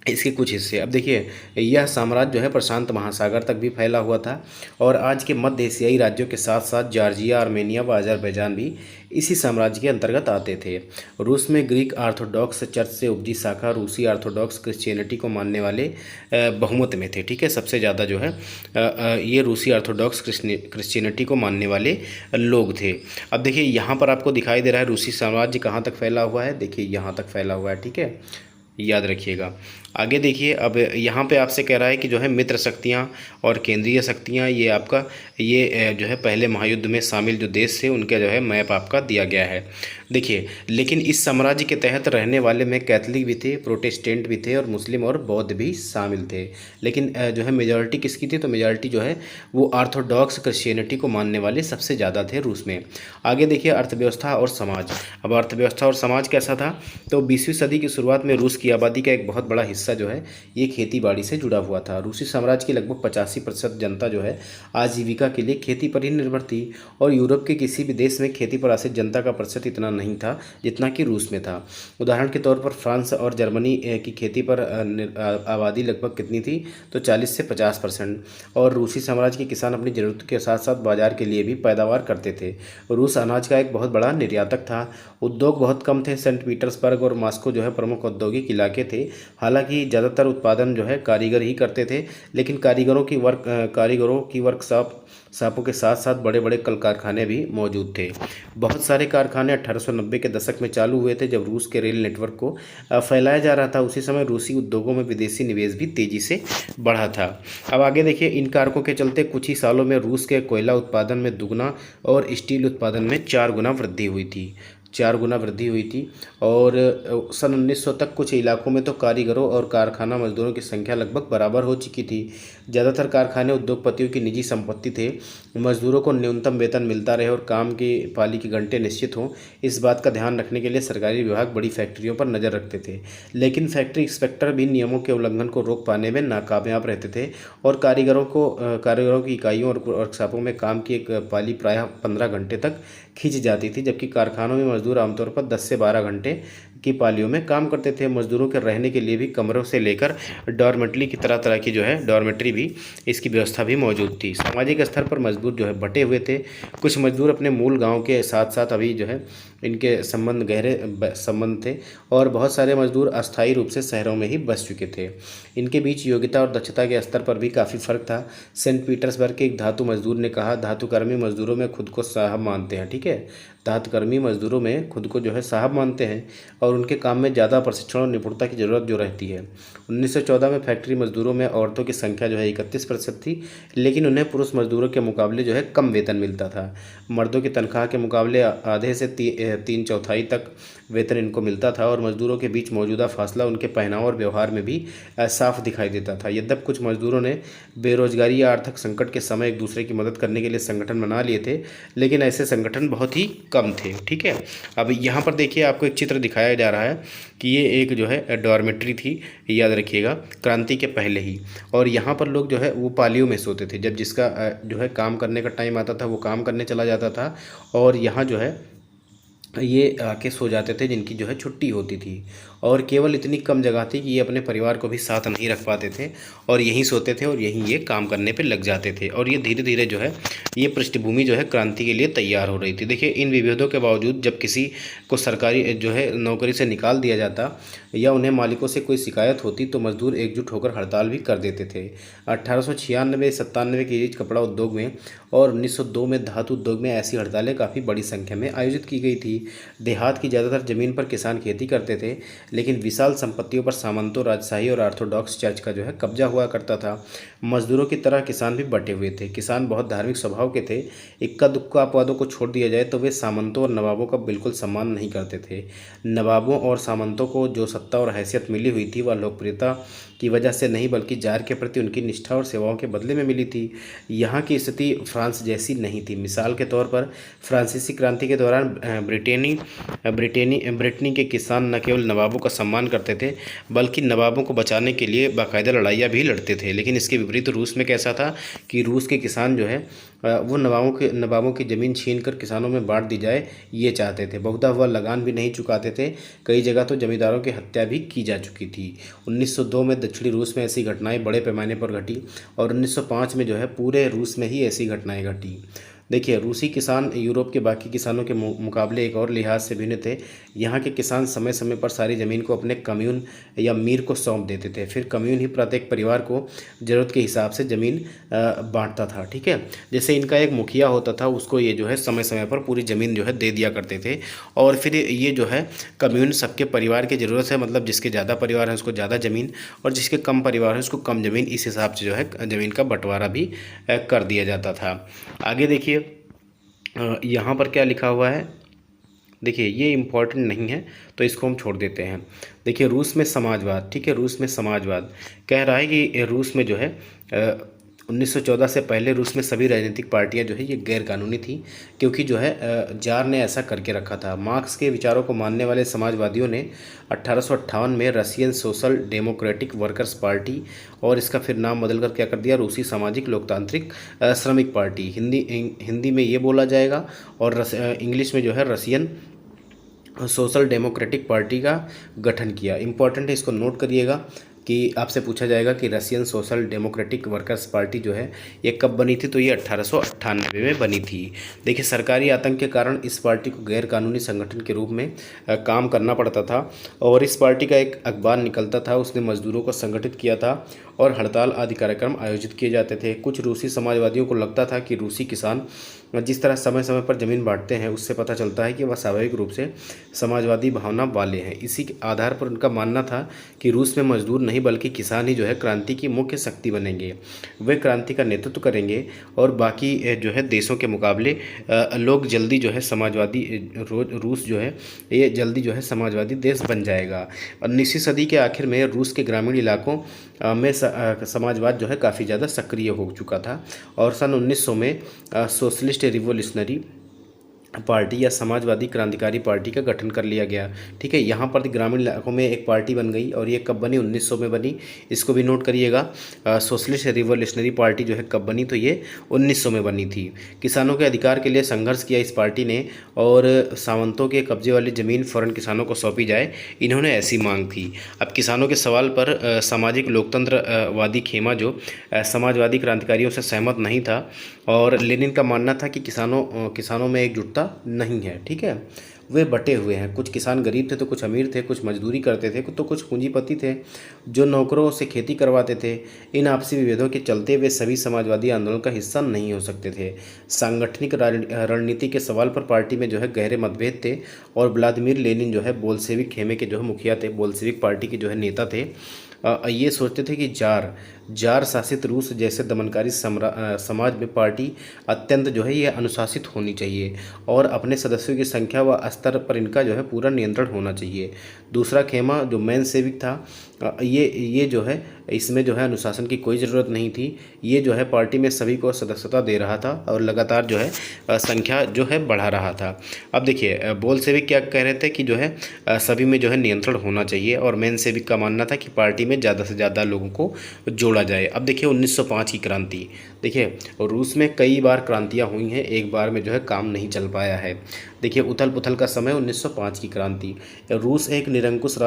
Speaker 1: इसके कुछ हिस्से। अब देखिए, यह साम्राज्य जो है प्रशांत महासागर तक भी फैला हुआ था और आज के मध्य एशियाई राज्यों के साथ साथ जॉर्जिया, आर्मेनिया व अजरबैजान भी इसी साम्राज्य के अंतर्गत आते थे। रूस में ग्रीक ऑर्थोडॉक्स चर्च से उपजी शाखा रूसी ऑर्थोडॉक्स क्रिश्चियनिटी को मानने वाले बहुमत में थे। ठीक है, सबसे ज़्यादा जो है ये रूसी ऑर्थोडॉक्स क्रिश्चियनिटी को मानने वाले लोग थे। अब देखिए, यहाँ पर आपको दिखाई दे रहा है रूसी साम्राज्य कहाँ तक फैला हुआ है। देखिए, यहाँ तक फैला हुआ है। ठीक है, याद रखिएगा। आगे देखिए, अब यहाँ पे आपसे कह रहा है कि जो है मित्र शक्तियाँ और केंद्रीय शक्तियाँ, ये आपका ये जो है पहले महायुद्ध में शामिल जो देश थे उनका जो है मैप आपका दिया गया है। देखिए, लेकिन इस साम्राज्य के तहत रहने वाले में कैथलिक भी थे, प्रोटेस्टेंट भी थे और मुस्लिम और बौद्ध भी शामिल थे। लेकिन जो है मेजॉरिटी किसकी थी, तो मेजॉरिटी जो है वो ऑर्थोडॉक्स क्रिश्चियनिटी को मानने वाले सबसे ज़्यादा थे रूस में। आगे देखिए, अर्थव्यवस्था और समाज। अब अर्थव्यवस्था और समाज कैसा था, तो 20वीं सदी की शुरुआत में रूस की आबादी का एक बहुत बड़ा हिस्सा जो है ये खेती बाड़ी से जुड़ा हुआ था। रूसी साम्राज्य की लगभग 85% जनता जो है आजीविका के लिए खेती पर ही निर्भर थी और यूरोप के किसी भी देश में खेती पर आश्रित जनता का प्रतिशत इतना नहीं था जितना कि रूस में था। उदाहरण के तौर पर फ्रांस और जर्मनी की खेती पर आबादी लगभग कितनी थी, तो 40 से 50%। और रूसी साम्राज्य के किसान अपनी ज़रूरत के साथ साथ बाजार के लिए भी पैदावार करते थे। रूस अनाज का एक बहुत बड़ा निर्यातक था। उद्योग बहुत कम थे। सेंट पीटर्सबर्ग और मॉस्को जो है प्रमुख औद्योगिक इलाके थे। हालांकि ज़्यादातर उत्पादन जो है कारीगर ही करते थे, लेकिन कारीगरों की वर्कशॉपों के साथ साथ बड़े बड़े कल कारखाने भी मौजूद थे। बहुत सारे कारखाने 1890 के दशक में चालू हुए थे, जब रूस के रेल नेटवर्क को फैलाया जा रहा था। उसी समय रूसी उद्योगों में विदेशी निवेश भी तेज़ी से बढ़ा था। अब आगे देखिए, इन कारकों के चलते कुछ ही सालों में रूस के कोयला उत्पादन में दुगना और स्टील उत्पादन में 4 गुना वृद्धि हुई थी। 4 गुना वृद्धि हुई थी। और सन 1900 तक कुछ इलाकों में तो कारीगरों और कारखाना मजदूरों की संख्या लगभग बराबर हो चुकी थी। ज़्यादातर कारखाने उद्योगपतियों की निजी संपत्ति थे। मजदूरों को न्यूनतम वेतन मिलता रहे और काम की पाली के घंटे निश्चित हों, इस बात का ध्यान रखने के लिए सरकारी विभाग बड़ी फैक्ट्रियों पर नज़र रखते थे। लेकिन फैक्ट्री इंस्पेक्टर भी नियमों के उल्लंघन को रोक पाने में नाकामयाब रहते थे और कारीगरों की इकाइयों और वर्कशॉपों में काम की एक पाली प्रायः 15 घंटे तक खींच जाती थी, जबकि कारखानों में मजदूर आमतौर पर 10 से 12 घंटे की पालियों में काम करते थे। मजदूरों के रहने के लिए भी कमरों से लेकर डॉर्मेटरी की तरह तरह की जो है डॉर्मेटरी भी इसकी व्यवस्था भी मौजूद थी। सामाजिक स्तर पर मजदूर जो है बटे हुए थे। कुछ मजदूर अपने मूल गांव के साथ साथ अभी जो है इनके गहरे संबंध थे और बहुत सारे मजदूर अस्थायी रूप से शहरों में ही बस चुके थे। इनके बीच योग्यता और दक्षता के स्तर पर भी काफ़ी फर्क था। सेंट पीटर्सबर्ग के एक धातु मजदूर ने कहा, धातुकर्मी मजदूरों में खुद को साहब मानते हैं। ठीक है, धातुकर्मी मजदूरों में खुद को जो है साहब मानते हैं और उनके काम में ज़्यादा प्रशिक्षण और निपुणता की ज़रूरत जो रहती है। 1914 में फैक्ट्री मजदूरों में औरतों की संख्या जो है 31% थी, लेकिन उन्हें पुरुष मजदूरों के मुकाबले जो है कम वेतन मिलता था। मर्दों की तनख्वाह के मुकाबले आधे से 3/4 तक वेतन इनको मिलता था और मजदूरों के बीच मौजूदा फासला उनके पहनाव और व्यवहार में भी साफ दिखाई देता था। यद्यपि कुछ मजदूरों ने बेरोजगारी या आर्थिक संकट के समय एक दूसरे की मदद करने के लिए संगठन बना लिए थे, लेकिन ऐसे संगठन बहुत ही कम थे। ठीक है, अब यहाँ पर देखिए, आपको एक चित्र दिखाया जा रहा है कि ये एक जो है डॉर्मेट्री थी, याद रखिएगा, क्रांति के पहले ही। और यहाँ पर लोग जो है वो पालियों में सोते थे। जब जिसका जो है काम करने का टाइम आता था वो काम करने चला जाता था और यहाँ जो है ये आके सो जाते थे जिनकी जो है छुट्टी होती थी। और केवल इतनी कम जगह थी कि ये अपने परिवार को भी साथ नहीं रख पाते थे और यहीं सोते थे और यहीं ये काम करने पे लग जाते थे। और ये धीरे धीरे जो है ये पृष्ठभूमि जो है क्रांति के लिए तैयार हो रही थी। देखिए, इन विभेदों के बावजूद जब किसी को सरकारी जो है नौकरी से निकाल दिया जाता या उन्हें मालिकों से कोई शिकायत होती तो मजदूर एकजुट होकर हड़ताल भी कर देते थे। 1896-97 के बीच कपड़ा उद्योग में और 1902 में धातु उद्योग में ऐसी हड़तालें काफ़ी बड़ी संख्या में आयोजित की गई थी। देहात की ज़्यादातर ज़मीन पर किसान खेती करते थे, लेकिन विशाल संपत्तियों पर सामंतों, राजशाही और ऑर्थोडॉक्स चर्च का जो है कब्जा हुआ करता था। मजदूरों की तरह किसान भी बटे हुए थे। किसान बहुत धार्मिक स्वभाव के थे। इक्का दुक्का अपवादों को छोड़ दिया जाए तो वे सामंतों और नवाबों का बिल्कुल सम्मान नहीं करते थे। नवाबों और सामंतों को जो सत्ता और हैसियत मिली हुई थी वह लोकप्रियता की वजह से नहीं, बल्कि जार के प्रति उनकी निष्ठा और सेवाओं के बदले में मिली थी। यहाँ की स्थिति फ्रांस जैसी नहीं थी। मिसाल के तौर पर फ्रांसीसी क्रांति के दौरान ब्रिटेनी के किसान न केवल नवाबों नवाबों का सम्मान करते थे, बल्कि नवाबों को बचाने के लिए बाकायदा लड़ाइयाँ भी लड़ते थे। लेकिन इसके विपरीत रूस में कैसा था कि रूस के किसान जो है वो नवाबों की ज़मीन छीन कर किसानों में बांट दी जाए, ये चाहते थे। बहुधा हुआ लगान भी नहीं चुकाते थे। कई जगह तो जमींदारों की हत्या भी की जा चुकी थी। 1902 में दक्षिणी रूस में ऐसी घटनाएं बड़े पैमाने पर घटी और 1905 में जो है पूरे रूस में ही ऐसी घटनाएं घटी। देखिए, रूसी किसान यूरोप के बाकी किसानों के मुकाबले एक और लिहाज से भिन्न थे। यहाँ के किसान समय समय पर सारी ज़मीन को अपने कम्यून या मीर को सौंप देते थे। फिर कम्यून ही प्रत्येक परिवार को ज़रूरत के हिसाब से ज़मीन बांटता था। ठीक है, जैसे इनका एक मुखिया होता था, उसको ये जो है समय समय पर पूरी ज़मीन जो है दे दिया करते थे। और फिर ये जो है कम्यून सबके परिवार की ज़रूरत है, मतलब जिसके ज़्यादा परिवार है उसको ज़्यादा ज़मीन, और जिसके कम परिवार है उसको कम ज़मीन, इस हिसाब से जो है ज़मीन का बंटवारा भी कर दिया जाता था। आगे देखिए, यहाँ पर क्या लिखा हुआ है। देखिए, ये इम्पॉर्टेंट नहीं है तो इसको हम छोड़ देते हैं। देखिए, रूस में समाजवाद, ठीक है, रूस में समाजवाद कह रहा है कि रूस में जो है 1914 से पहले रूस में सभी राजनीतिक पार्टियां जो है ये गैर कानूनी थी, क्योंकि जो है जार ने ऐसा करके रखा था। मार्क्स के विचारों को मानने वाले समाजवादियों ने 1858 में Russian social democratic workers party, और इसका फिर नाम बदल कर क्या कर दिया, रूसी सामाजिक लोकतांत्रिक श्रमिक पार्टी, हिंदी में ये बोला जाएगा, और इंग्लिश में जो है रशियन सोशल डेमोक्रेटिक पार्टी का गठन किया। इंपॉर्टेंट है, इसको नोट करिएगा कि आपसे पूछा जाएगा कि Russian social democratic workers party जो है ये कब बनी थी, तो ये 1898 में बनी थी। देखिए, सरकारी आतंक के कारण इस पार्टी को गैर कानूनी संगठन के रूप में काम करना पड़ता था, और इस पार्टी का एक अखबार निकलता था, उसने मजदूरों को संगठित किया था और हड़ताल आदि कार्यक्रम आयोजित किए जाते थे। कुछ रूसी समाजवादियों को लगता था कि रूसी किसान जिस तरह समय समय पर ज़मीन बांटते हैं, उससे पता चलता है कि वह स्वाभाविक रूप से समाजवादी भावना वाले हैं। इसी के आधार पर उनका मानना था कि रूस में मजदूर नहीं बल्कि किसान ही जो है क्रांति की मुख्य शक्ति बनेंगे, वे क्रांति का नेतृत्व करेंगे, और बाकी जो है देशों के मुकाबले लोग जल्दी जो है समाजवादी रूस जो है ये जल्दी जो है समाजवादी देश बन जाएगा। 19वीं सदी के आखिर में रूस के ग्रामीण इलाकों में समाजवाद जो है काफ़ी ज़्यादा सक्रिय हो चुका था, और सन 1900 में सोशलिस्ट रिवोल्यूशनरी पार्टी या समाजवादी क्रांतिकारी पार्टी का गठन कर लिया गया। ठीक है, यहाँ पर ग्रामीण इलाकों में एक पार्टी बन गई, और ये कब बनी, 1900 में बनी, इसको भी नोट करिएगा। सोशलिस्ट रिवोल्यूशनरी पार्टी जो है कब बनी, तो ये 1900 में बनी थी। किसानों के अधिकार के लिए संघर्ष किया इस पार्टी ने, और सावंतों के कब्जे वाली ज़मीन फ़ौरन किसानों को सौंपी जाए, इन्होंने ऐसी मांग थी। अब किसानों के सवाल पर सामाजिक लोकतंत्रवादी खेमा जो समाजवादी क्रांतिकारियों से सहमत नहीं था, और लेनिन का मानना था कि किसानों में एकजुटता नहीं है। ठीक है, वे बटे हुए हैं, कुछ किसान गरीब थे तो कुछ अमीर थे, कुछ मजदूरी करते थे तो कुछ पूंजीपति थे जो नौकरों से खेती करवाते थे। इन आपसी विभेदों के चलते वे सभी समाजवादी आंदोलन का हिस्सा नहीं हो सकते थे। सांगठनिक रणनीति के सवाल पर पार्टी में जो है गहरे मतभेद थे, और व्लादिमीर लेनिन जो है बोल्शेविक खेमे के जो है मुखिया थे, बोल्शेविक पार्टी के जो है नेता थे, ये सोचते थे कि जार शासित रूस जैसे दमनकारी समाज में पार्टी अत्यंत जो है ये अनुशासित होनी चाहिए, और अपने सदस्यों की संख्या व स्तर पर इनका जो है पूरा नियंत्रण होना चाहिए। दूसरा खेमा जो मैन सेविक था, ये जो है इसमें जो है अनुशासन की कोई ज़रूरत नहीं थी। ये जो है पार्टी में सभी को सदस्यता दे रहा था और लगातार जो है संख्या जो है बढ़ा रहा था। अब देखिए, बोल्शेविक क्या कह रहे थे कि जो है सभी में जो है नियंत्रण होना चाहिए, और मैन सेविक का मानना था कि पार्टी में ज़्यादा से ज़्यादा लोगों को जोड़ा जाए। अब देखिए 1905 की क्रांति, देखिए रूस में कई बार क्रांतियाँ हुई हैं, एक बार में जो है काम नहीं चल पाया है। देखिए उथल पुथल का समय 1905 की क्रांति। रूस एक निरंकुश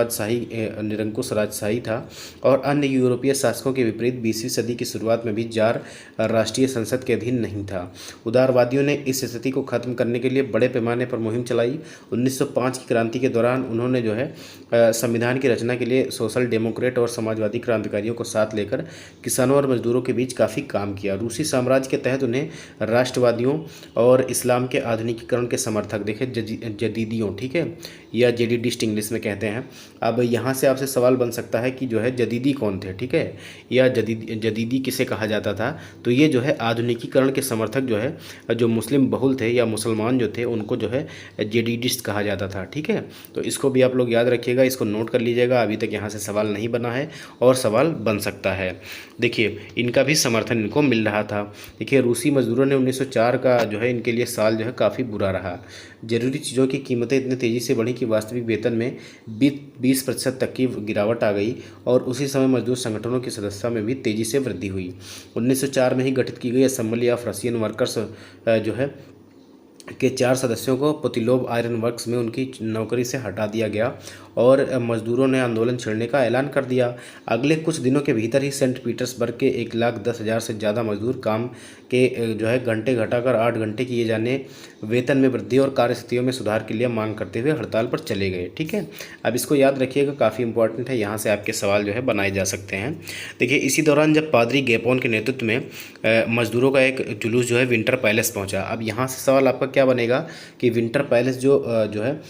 Speaker 1: राजशाही था, और अन्य यूरोपीय शासकों के विपरीत 20वीं सदी की शुरुआत में भी जार राष्ट्रीय संसद के अधीन नहीं था। उदारवादियों ने इस स्थिति को खत्म करने के लिए बड़े पैमाने पर मुहिम चलाई। 1905 की क्रांति के दौरान उन्होंने जो है संविधान की रचना के लिए सोशल डेमोक्रेट और समाजवादी क्रांतिकारियों को साथ लेकर किसानों और मजदूरों के बीच काफ़ी काम किया। रूसी साम्राज्य के तहत उन्हें राष्ट्रवादियों और इस्लाम के आधुनिकीकरण के समर्थक देखे, जदीदियों, ठीक है, या जेडीडिस्ट इंग्लिश में कहते हैं। अब यहाँ से आपसे सवाल बन सकता है कि जो है जदीदी कौन थे, ठीक है, या जदीदी किसे कहा जाता था। तो ये जो है आधुनिकीकरण के समर्थक जो है, जो मुस्लिम बहुल थे या मुसलमान जो थे, उनको जो है जेडीडिस्ट कहा जाता था। ठीक है, तो इसको भी आप लोग याद रखिएगा, इसको नोट कर लीजिएगा। अभी तक यहाँ से सवाल नहीं बना है और सवाल बन सकता है। देखिए इनका भी समर्थन इनको मिल रहा था। देखिए रूसी मजदूरों ने 1904 का जो है इनके लिए साल जो है काफ़ी बुरा रहा। ज़रूरी चीज़ों की कीमतें इतनी तेज़ी से बढ़ी कि वास्तविक वेतन में 20% तक की गिरावट आ गई और उसी समय मजदूर संगठनों की सदस्यता में भी तेज़ी से वृद्धि हुई। 1904 में ही गठित की गई असेंबली ऑफ रशियन वर्कर्स जो है के 4 सदस्यों को पुतिलोव आयरन वर्क्स में उनकी नौकरी से हटा दिया गया और मजदूरों ने आंदोलन छेड़ने का ऐलान कर दिया। अगले कुछ दिनों के भीतर ही सेंट पीटर्सबर्ग के 1,10,000 से ज़्यादा मजदूर काम के जो है घंटे घटाकर 8 घंटे किए जाने, वेतन में वृद्धि और कार्यस्थितियों में सुधार के लिए मांग करते हुए हड़ताल पर चले गए। ठीक है, अब इसको याद रखिएगा, काफ़ी इंपॉर्टेंट है, यहाँ से आपके सवाल जो है बनाए जा सकते हैं। देखिए, इसी दौरान जब पादरी गैपोन के नेतृत्व में मजदूरों का एक जुलूस जो है विंटर पैलेस पहुंचा। अब यहाँ से सवाल आपका क्या बनेगा कि विंटर पैलेस जो है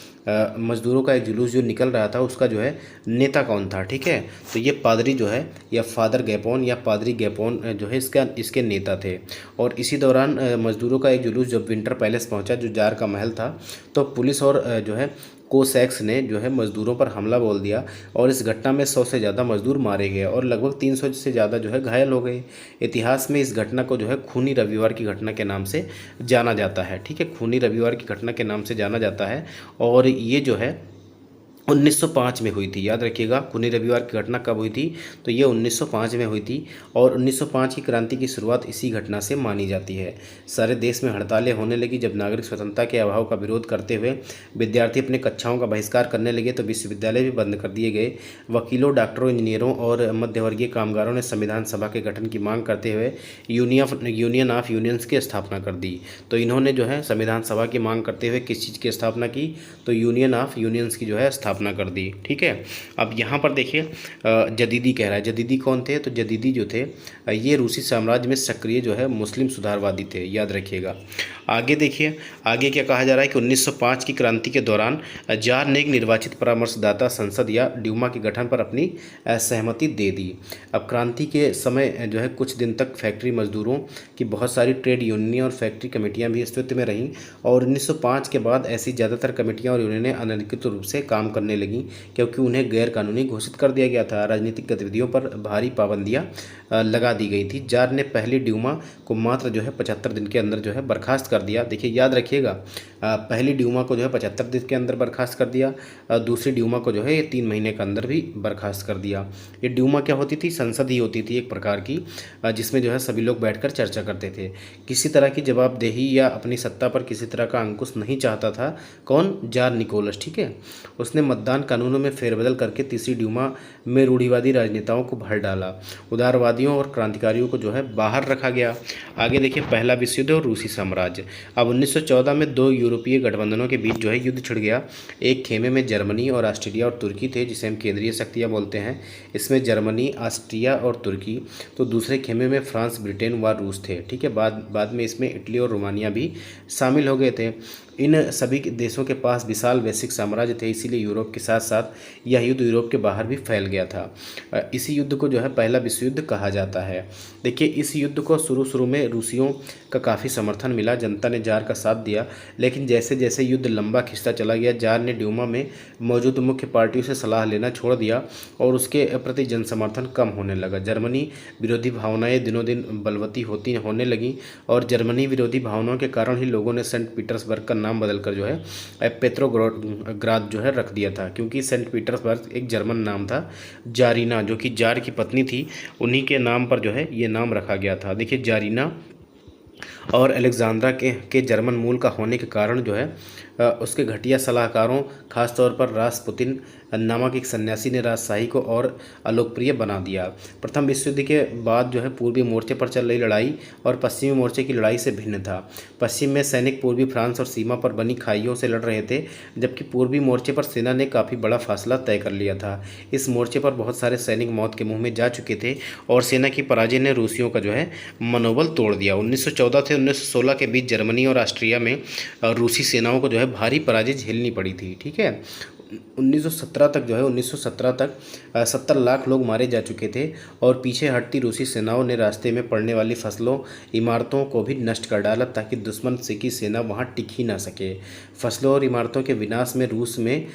Speaker 1: मजदूरों का एक जुलूस जो निकल रहा था उसका जो है नेता कौन था। ठीक है, तो ये पादरी जो है या फादर गैपोन या पादरी गैपोन जो है इसके नेता थे। और इसी दौरान मजदूरों का एक जुलूस जब विंटर पैलेस पहुंचा जो जार का महल था, तो पुलिस और जो है कोसैक्स ने जो है मजदूरों पर हमला बोल दिया और इस घटना में 100 से ज़्यादा मजदूर मारे गए और लगभग 300 से ज़्यादा जो है घायल हो गए। इतिहास में इस घटना को जो है खूनी रविवार की घटना के नाम से जाना जाता है। ठीक है, खूनी रविवार की घटना के नाम से जाना जाता है और ये जो है 1905 में हुई थी। याद रखिएगा, खूनी रविवार की घटना कब हुई थी, तो ये 1905 में हुई थी और 1905 की क्रांति की शुरुआत इसी घटना से मानी जाती है। सारे देश में हड़तालें होने लगी जब नागरिक स्वतंत्रता के अभाव का विरोध करते हुए विद्यार्थी अपने कक्षाओं का बहिष्कार करने लगे तो विश्वविद्यालय भी बंद कर दिए गए। वकीलों, डॉक्टरों, इंजीनियरों और मध्यवर्गीय कामगारों ने संविधान सभा के गठन की मांग करते हुए यूनियन ऑफ यूनियंस की स्थापना कर दी। तो इन्होंने जो है संविधान सभा की मांग करते हुए किस चीज़ की स्थापना की, तो यूनियन ऑफ यूनियंस की जो है स्थापना कर दी। ठीक है, अब यहाँ पर देखिए जदीदी कह रहा है, जदीदी कौन थे, तो जदीदी जो थे ये रूसी साम्राज्य में सक्रिय जो है मुस्लिम सुधारवादी थे। याद रखिएगा। आगे देखिए, आगे क्या कहा जा रहा है कि 1905 की क्रांति के दौरान जार ने एक निर्वाचित परामर्शदाता संसद या ड्यूमा के गठन पर अपनी सहमति दे दी। अब क्रांति के समय जो है कुछ दिन तक फैक्ट्री मजदूरों की बहुत सारी ट्रेड यूनियन और फैक्ट्री कमेटियां भी अस्तित्व में रहीं और 1905 के बाद ऐसी ज़्यादातर कमेटियां और यूनियनें अनधिकृत रूप से काम करने लगी क्योंकि उन्हें गैर कानूनी घोषित कर दिया गया था। राजनीतिक गतिविधियों पर भारी पाबंदियां लगा दी गई थी। जार ने पहली ड्यूमा को मात्र जो है 75 दिन के अंदर जो है बर्खास्त कर दिया। देखिए, याद रखिएगा, पहली ड्यूमा को जो है 75 दिन के अंदर बर्खास्त कर दिया, दूसरी ड्यूमा को जो है ये 3 महीने के अंदर भी बर्खास्त कर दिया। ये ड्यूमा क्या होती थी, संसद ही होती थी एक प्रकार की, जिसमें जो है सभी लोग बैठकर चर्चा करते थे। किसी तरह की जवाबदेही या अपनी सत्ता पर किसी तरह का अंकुश नहीं चाहता था कौन, जार निकोलस। ठीक है, उसने मतदान कानूनों में फेरबदल करके तीसरी ड्यूमा में रूढ़िवादी राजनेताओं को भर डाला। उदारवादियों और क्रांतिकारियों को जो है बाहर रखा गया। आगे देखिए, पहला विश्व युद्ध और रूसी साम्राज्य। अब 1914 में 2 यूरोपीय गठबंधनों के बीच जो है युद्ध छिड़ गया। एक खेमे में जर्मनी और ऑस्ट्रिया और तुर्की थे, जिसे हम केंद्रीय शक्तियाँ बोलते हैं। इसमें जर्मनी, ऑस्ट्रिया और तुर्की, तो दूसरे खेमे में फ्रांस, ब्रिटेन व रूस थे। ठीक है, बाद में इसमें इटली और रोमानिया भी शामिल हो गए थे। इन सभी देशों के पास विशाल वैश्विक साम्राज्य थे, इसीलिए यूरोप के साथ साथ यह युद्ध यूरोप के बाहर भी फैल गया था। इसी युद्ध को जो है पहला विश्व युद्ध कहा जाता है। देखिए, इस युद्ध को शुरू में रूसियों का काफ़ी समर्थन मिला, जनता ने जार का साथ दिया, लेकिन जैसे जैसे युद्ध लंबा खिंचता चला गया, जार ने ड्यूमा में मौजूद मुख्य पार्टियों से सलाह लेना छोड़ दिया और उसके प्रति जनसमर्थन कम होने लगा। जर्मनी विरोधी भावनाएं दिनों दिन बलवती होने लगीं और जर्मनी विरोधी भावनाओं के कारण ही लोगों ने सेंट पीटर्सबर्ग का नाम बदलकर जो है पेट्रोग्राद जो है रख दिया था, क्योंकि सेंट पीटर्सबर्ग एक जर्मन नाम था। जारीना जो कि जार की पत्नी थी, उन्हीं के नाम पर जो है ये नाम रखा गया था। देखिए, जारीना और अलेक्जेंड्रा के जर्मन मूल का होने के कारण जो है उसके घटिया सलाहकारों, खासतौर पर रासपुतिन नामक एक सन्यासी ने राजशाही को और अलोकप्रिय बना दिया। प्रथम विश्व युद्ध के बाद जो है पूर्वी मोर्चे पर चल रही लड़ाई और पश्चिमी मोर्चे की लड़ाई से भिन्न था। पश्चिम में सैनिक पूर्वी फ्रांस और सीमा पर बनी खाइयों से लड़ रहे थे, जबकि पूर्वी मोर्चे पर सेना ने काफ़ी बड़ा फासला तय कर लिया था। इस मोर्चे पर बहुत सारे सैनिक मौत के मुँह में जा चुके थे और सेना की पराजय ने रूसियों का जो है मनोबल तोड़ दिया। 1914 से 1916 के बीच जर्मनी और ऑस्ट्रिया में रूसी सेनाओं को जो है भारी पराजय झेलनी पड़ी थी। ठीक है, 1917 तक जो है 1917 तक 70 लाख लोग मारे जा चुके थे और पीछे हटती रूसी सेनाओं ने रास्ते में पड़ने वाली फसलों इमारतों को भी नष्ट कर डाला ताकि दुश्मन से की सेना वहां टिक ही ना सके। फसलों और इमारतों के विनाश में रूस में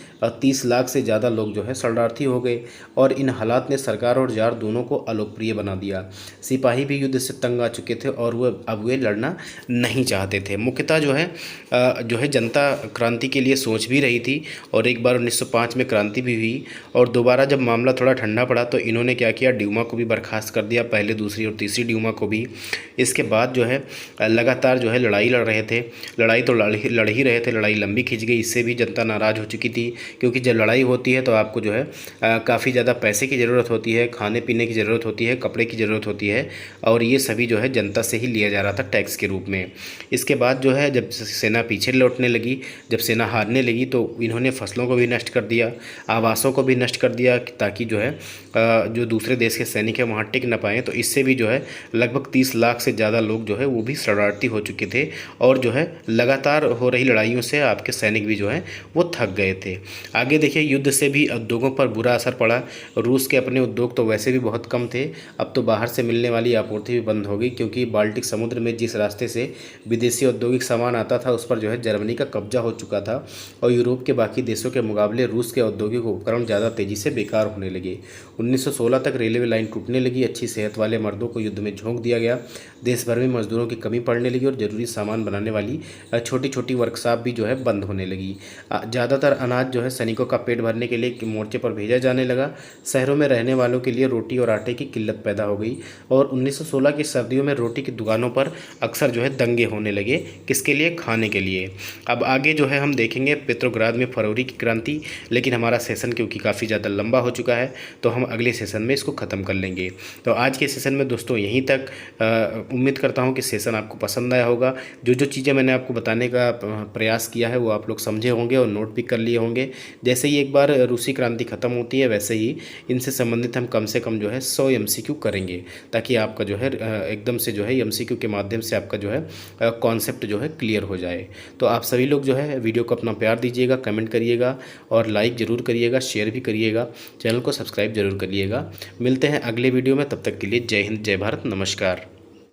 Speaker 1: 30 लाख से ज़्यादा लोग जो है शरणार्थी हो गए और इन हालात ने सरकार और जार दोनों को अलोकप्रिय बना दिया। सिपाही भी युद्ध से तंग आ चुके थे और वे लड़ना नहीं चाहते थे। मुख्यतः जो है जनता क्रांति के लिए सोच भी रही थी और एक बार 1905 में क्रांति भी हुई और दोबारा जब मामला थोड़ा ठंडा पड़ा तो इन्होंने क्या किया, ड्यूमा को भी बर्खास्त कर दिया, पहले दूसरी और तीसरी ड्यूमा को भी। इसके बाद जो है लगातार जो है लड़ाई लड़ रहे थे, लड़ाई तो लड़ ही रहे थे, लड़ाई लंबी खिंच गई, इससे भी जनता नाराज़ हो चुकी थी क्योंकि जब लड़ाई होती है तो आपको जो है काफ़ी ज़्यादा पैसे की ज़रूरत होती है, खाने पीने की ज़रूरत होती है, कपड़े की ज़रूरत होती है और ये सभी जो है जनता से ही लिया जा रहा था टैक्स के रूप में। इसके बाद जो है जब सेना पीछे लौटने लगी, जब सेना हारने लगी तो इन्होंने फसलों को भी नष्ट कर दिया, आवासों को भी नष्ट कर दिया ताकि जो है जो दूसरे देश के सैनिक हैं वहाँ टिक न पाएँ। तो इससे भी जो है लगभग 30 लाख से ज़्यादा लोग जो है वो भी शरणार्थी हो चुके थे और जो है लगातार हो रही लड़ाइयों से आपके सैनिक भी जो है वो थक गए थे। आगे देखिए युद्ध से भी उद्योगों पर बुरा असर पड़ा। रूस के अपने उद्योग तो वैसे भी बहुत कम थे, अब तो बाहर से मिलने वाली आपूर्ति भी बंद हो गई क्योंकि बाल्टिक समुद्र में जिस रास्ते से विदेशी औद्योगिक सामान आता था उस पर जो है जर्मनी का कब्जा हो चुका था और यूरोप के बाकी देशों के मुकाबले रूस के औद्योगिक उपकरण ज़्यादा तेज़ी से बेकार होने लगे। 1916 तक रेलवे लाइन टूटने लगी, अच्छी सेहत वाले मर्दों को युद्ध में झोंक दिया गया, देश भर में मजदूरों की कमी पड़ने लगी और ज़रूरी सामान बनाने वाली छोटी छोटी वर्कशॉप भी जो है बंद होने लगी। ज़्यादातर अनाज जो है सैनिकों का पेट भरने के लिए मोर्चे पर भेजा जाने लगा। शहरों में रहने वालों के लिए रोटी और आटे की किल्लत पैदा हो गई और 1916 की सर्दियों में रोटी की दुकानों पर अक्सर जो है दंगे होने लगे, किसके लिए, खाने के लिए। अब आगे जो है हम देखेंगे पेट्रोग्राद में फरवरी की क्रांति, लेकिन हमारा सेशन क्योंकि काफ़ी ज़्यादा लंबा हो चुका है तो हम अगले सेशन में इसको ख़त्म कर लेंगे। तो आज के सेशन में दोस्तों यहीं तक, उम्मीद करता हूँ कि सेशन आपको पसंद आया होगा। जो जो चीज़ें मैंने आपको बताने का प्रयास किया है वो आप लोग समझे होंगे और नोट भी कर लिए होंगे। जैसे ही एक बार रूसी क्रांति ख़त्म होती है वैसे ही इनसे संबंधित हम कम से कम जो है 100 MCQ करेंगे ताकि आपका जो है एकदम से जो है MCQ के माध्यम से आपका जो है कॉन्सेप्ट जो है क्लियर हो जाए। तो आप सभी लोग जो है वीडियो को अपना प्यार दीजिएगा, कमेंट करिएगा और लाइक ज़रूर करिएगा, शेयर भी करिएगा, चैनल को सब्सक्राइब जरूर करिएगा। मिलते हैं अगले वीडियो में, तब तक के लिए जय हिंद, जय भारत, नमस्कार।